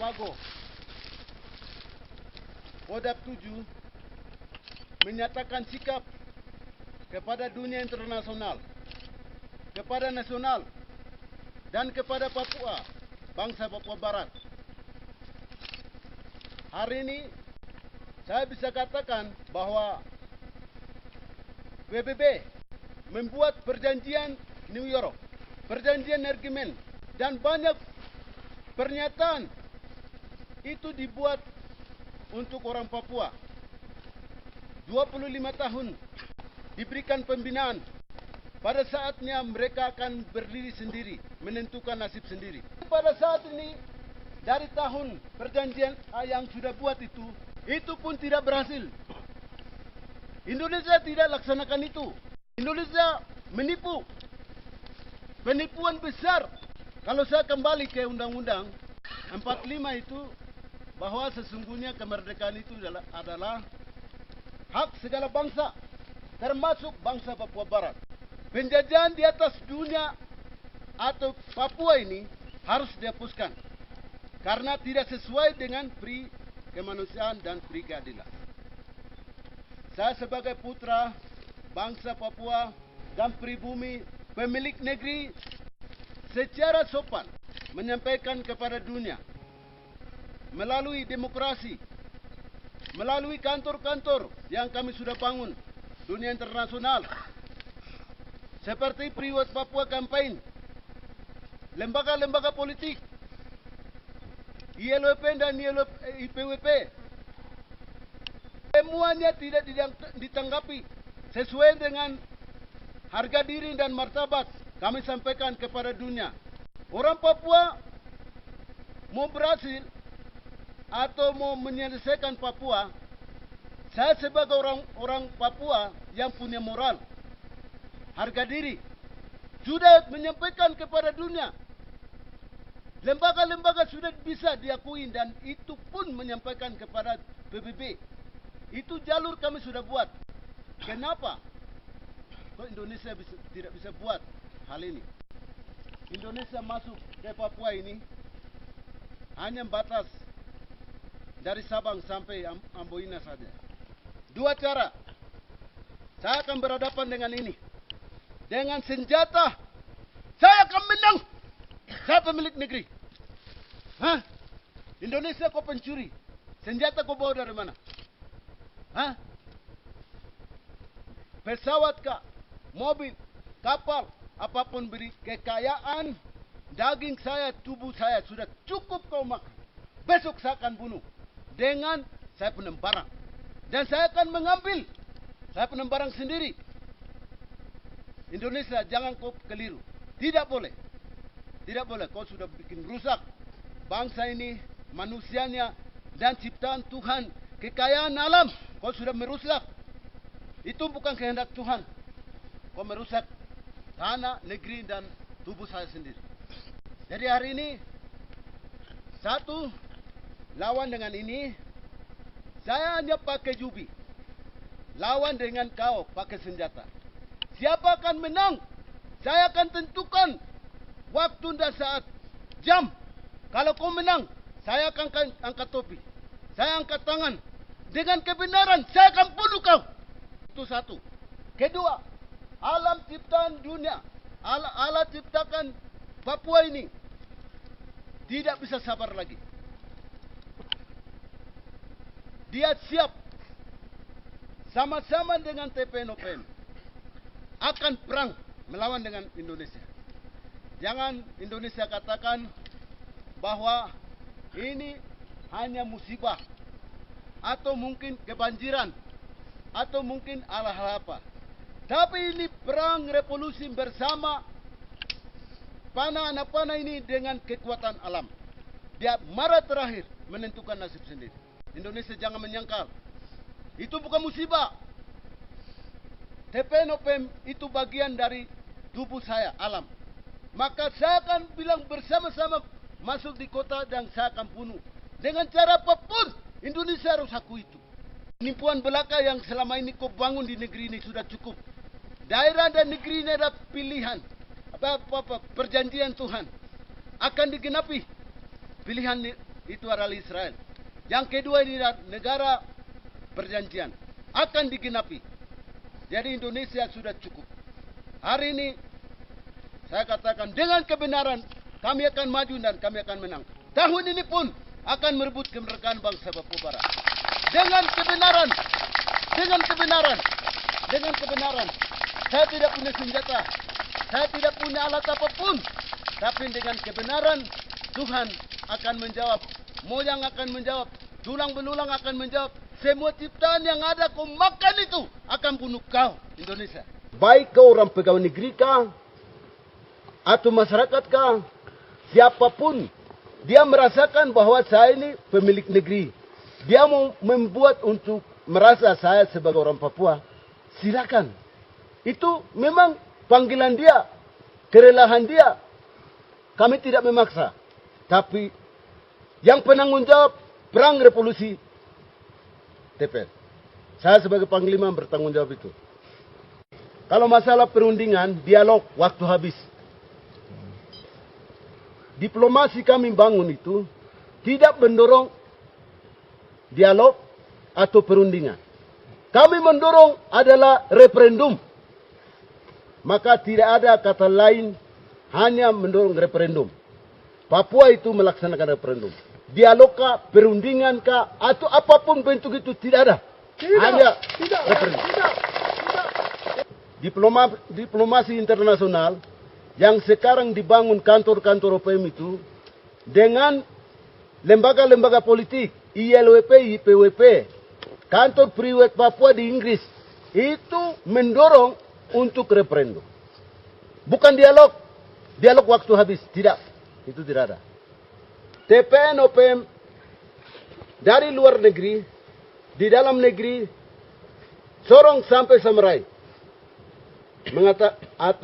Mago, Kodam 7 menyatakan sikap kepada dunia internasional, kepada nasional, dan kepada Papua, bangsa Papua Barat. Hari ini saya bisa katakan bahwa PBB membuat perjanjian New York, perjanjian Ergemen, dan banyak pernyataan itu dibuat untuk orang Papua. 25 tahun diberikan pembinaan. Pada saatnya mereka akan berdiri sendiri, menentukan nasib sendiri. Pada saat ini, dari tahun perjanjian yang sudah buat itu pun tidak berhasil. Indonesia tidak laksanakan itu. Indonesia menipu. Penipuan besar. Kalau saya kembali ke Undang-Undang 45 itu, bahwa sesungguhnya kemerdekaan itu adalah hak segala bangsa, termasuk bangsa Papua Barat. Penjajahan di atas dunia atau Papua ini harus dihapuskan karena tidak sesuai dengan pri kemanusiaan dan pri keadilan. Saya sebagai putra bangsa Papua dan pribumi, pemilik negeri, secara sopan menyampaikan kepada dunia melalui demokrasi, melalui kantor-kantor yang kami sudah bangun dunia internasional, seperti Priwat Papua Campaign, lembaga-lembaga politik, ILWP dan IPWP, semuanya tidak ditanggapi sesuai dengan harga diri dan martabat. Kami sampaikan kepada dunia, orang Papua mau berhasil atau mau menyelesaikan Papua, saya sebagai orang Papua yang punya moral, harga diri, sudah menyampaikan kepada dunia. Lembaga-lembaga sudah bisa diakui dan itu pun menyampaikan kepada PBB. Itu jalur kami sudah buat. Kenapa kok Indonesia tidak bisa buat hal ini? Indonesia masuk ke Papua ini hanya batas dari Sabang sampai Amboina saja. Dua cara. Saya akan berhadapan dengan ini. Dengan senjata, saya akan menang. Saya pemilik negeri. Hah? Indonesia kau pencuri. Senjata kau bawa dari mana? Hah? Pesawat kah? Mobil, kapal, apapun beri kekayaan, daging saya, tubuh saya sudah cukup kau makan. Besok saya akan bunuh dengan saya punya barang. Dan saya akan mengambil saya punya barang sendiri. Indonesia, jangan kau keliru. Tidak boleh. Tidak boleh. Kau sudah bikin rusak bangsa ini, manusianya, dan ciptaan Tuhan. Kekayaan alam, kau sudah merusak. Itu bukan kehendak Tuhan. Kau merusak tanah, negeri, dan tubuh saya sendiri. Jadi hari ini, satu, lawan dengan ini, saya hanya pakai jubi. Lawan dengan kau pakai senjata. Siapa akan menang? Saya akan tentukan waktu dan saat, jam. Kalau kau menang, saya akan angkat topi. Saya angkat tangan. Dengan kebenaran, saya akan bunuh kau. Itu satu. Kedua, alam ciptaan dunia, Allah ciptakan Papua ini tidak bisa sabar lagi. Dia siap sama-sama dengan TPNOPM akan perang melawan dengan Indonesia. Jangan Indonesia katakan bahwa ini hanya musibah atau mungkin kebanjiran atau mungkin hal-hal apa. Tapi ini perang revolusi bersama anak panah ini dengan kekuatan alam. Dia marah terakhir menentukan nasib sendiri. Indonesia jangan menyangkal. Itu bukan musibah. TPNOPM itu bagian dari tubuh saya, alam. Maka saya akan bilang bersama-sama masuk di kota dan saya akan bunuh. Dengan cara apapun, Indonesia harus akui itu. Penipuan belaka yang selama ini kau bangun di negeri ini sudah cukup. Daerah dan negeri ini adalah pilihan. Perjanjian Tuhan akan digenapi. Pilihan itu adalah Israel. Yang kedua ini negara perjanjian akan digenapi. Jadi Indonesia sudah cukup. Hari ini saya katakan dengan kebenaran kami akan maju dan kami akan menang. Tahun ini pun akan merebut kemerdekaan bangsa Papua Barat. Dengan kebenaran. Saya tidak punya senjata. Saya tidak punya alat apapun. Tapi dengan kebenaran Tuhan akan menjawab. Moyang akan menjawab. Tulang belulang akan menjawab. Semua ciptaan yang ada kau makan itu akan bunuh kau, Indonesia. Baik kau orang pegawai negeri kah, atau masyarakat kah, siapapun, dia merasakan bahwa saya ini pemilik negeri. Dia mau membuat untuk merasa saya sebagai orang Papua, silakan. Itu memang panggilan dia, kerelaan dia. Kami tidak memaksa. Tapi yang penanggung jawab perang revolusi TPS. Saya sebagai panglima bertanggung jawab itu. Kalau masalah perundingan, dialog, waktu habis. Diplomasi kami bangun itu tidak mendorong dialog atau perundingan. Kami mendorong adalah referendum. Maka tidak ada kata lain, hanya mendorong referendum. Papua itu melaksanakan referendum. Dialog kah, perundingan kah, atau apapun bentuk itu tidak ada. Hanya referendum. Diplomasi internasional yang sekarang dibangun kantor-kantor OPM itu dengan lembaga-lembaga politik, ILWP, IPWP, kantor priwet Papua di Inggris, itu mendorong untuk referendum. Bukan dialog. Dialog waktu habis. Tidak. Itu tidak ada. TPN OPM dari luar negeri, di dalam negeri, Sorong sampai Samurai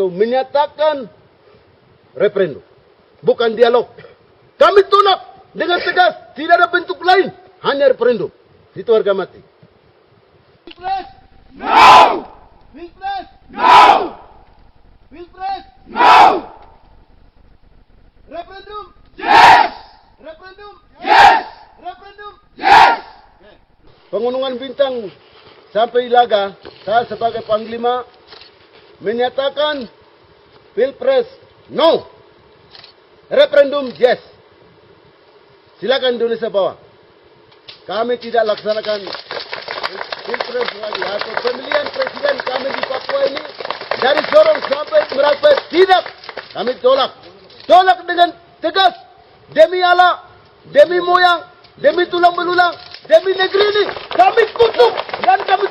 menyatakan referendum. Bukan dialog. Kami tolak dengan tegas. Tidak ada bentuk lain. Hanya referendum. Itu harga mati. Pilpres! No! Pilpres! No! Pilpres! No! Referendum! Yes! Referendum! Yes! Referendum! Yes! Pengunungan Bintang sampai Ilaga, saya sebagai panglima menyatakan Pilpres no, referendum yes. Silakan Indonesia bawa. Kami tidak laksanakan Pilpres lagi atau pemilihan presiden kami di Papua ini dari Sorong sampai Merauke tidak. Kami tolak. Tolak dengan tegas. Demi Allah, demi moyang, demi tulang belulang, demi negeri ini kami kutuk dan kami